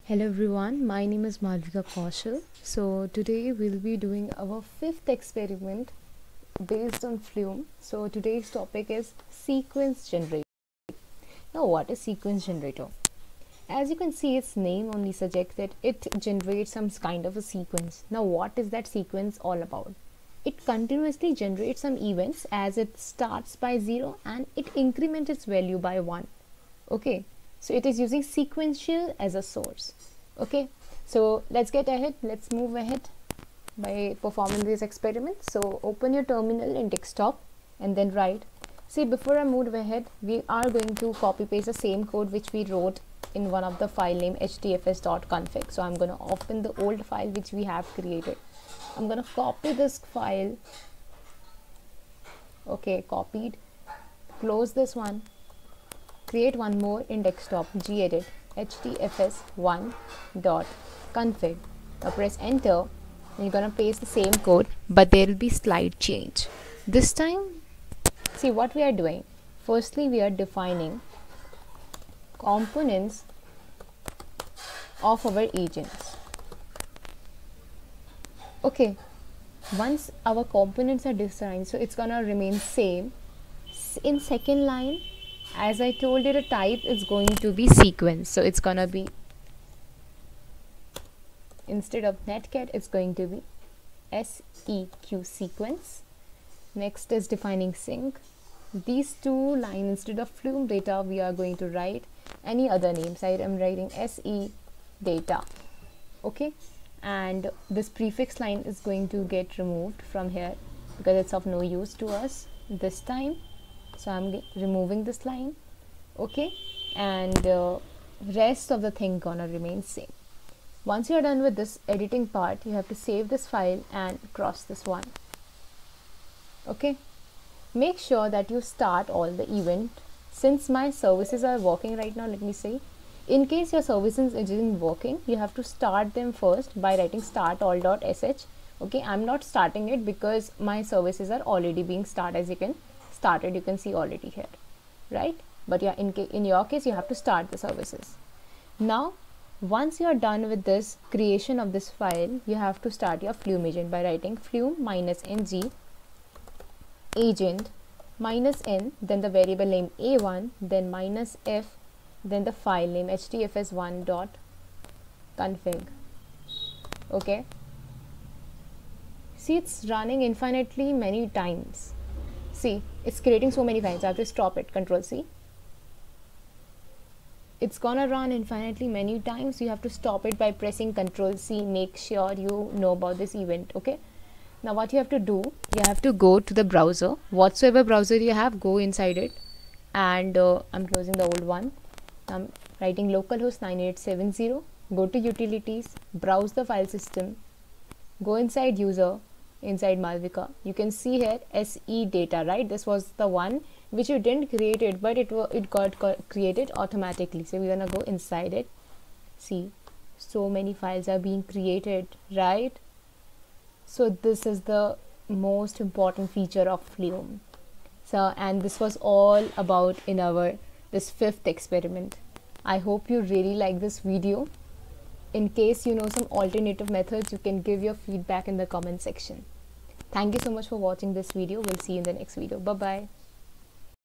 Hello everyone, my name is Malvika Kaushal. So today we'll be doing our fifth experiment based on Flume. So today's topic is sequence generator. Now what is sequence generator? As you can see, its name only suggests that it generates some kind of a sequence. Now what is that sequence all about? It continuously generates some events as it starts by 0 and it increments its value by 1. Okay, so it is using sequential as a source. Okay, so let's get ahead. Let's move ahead by performing this experiment. So open your terminal in desktop and then write. See, before I move ahead, we are going to copy paste the same code which we wrote in one of the file name htfs.config. So I'm going to open the old file which we have created. I'm going to copy this file. Okay, copied. Close this one. Create one more in desktop, gedit htfs1.config. Now press enter and you're gonna paste the same code, but there will be slight change. This time, see what we are doing. Firstly, we are defining components of our agents. Okay, once our components are defined, so it's gonna remain same. In second line, as I told you, the type is going to be sequence. So it's gonna be, instead of netcat, it's going to be seq sequence. Next is defining sync. These two lines, instead of Flume data, we are going to write any other names. I am writing se data. Okay, and this prefix line is going to get removed from here because it's of no use to us this time. So I'm removing this line. Okay, and rest of the thing gonna remain same. Once you are done with this editing part, you have to save this file and cross this one. Okay, make sure that you start all the event. Since my services are working right now, let me say, in case your services isn't working, you have to start them first by writing start all.sh. Okay, I'm not starting it because my services are already being started. As you can started, you can see already here, right? But yeah, in your case, you have to start the services. Now once you are done with this creation of this file, you have to start your Flume agent by writing Flume -ng agent -n, then the variable name a1, then -f, then the file name htfs1.config. okay, see, it's running infinitely many times. See, it's creating so many files. I have to stop it, Control C. It's gonna run infinitely many times. You have to stop it by pressing Control C. Make sure you know about this event. Okay, now what you have to do, you have to go to the browser, whatsoever browser you have, go inside it, and I'm closing the old one. I'm writing localhost 9870. Go to utilities, browse the file system, go inside user, inside Malvika. You can see here se data, right? This was the one which you didn't create it, but it got created automatically. So we're gonna go inside it. See, so many files are being created, right? So this is the most important feature of Flume. So, and this was all about in our this fifth experiment. I hope you really like this video. In case you know some alternative methods, you can give your feedback in the comment section. Thank you so much for watching this video. We'll see you in the next video. Bye bye.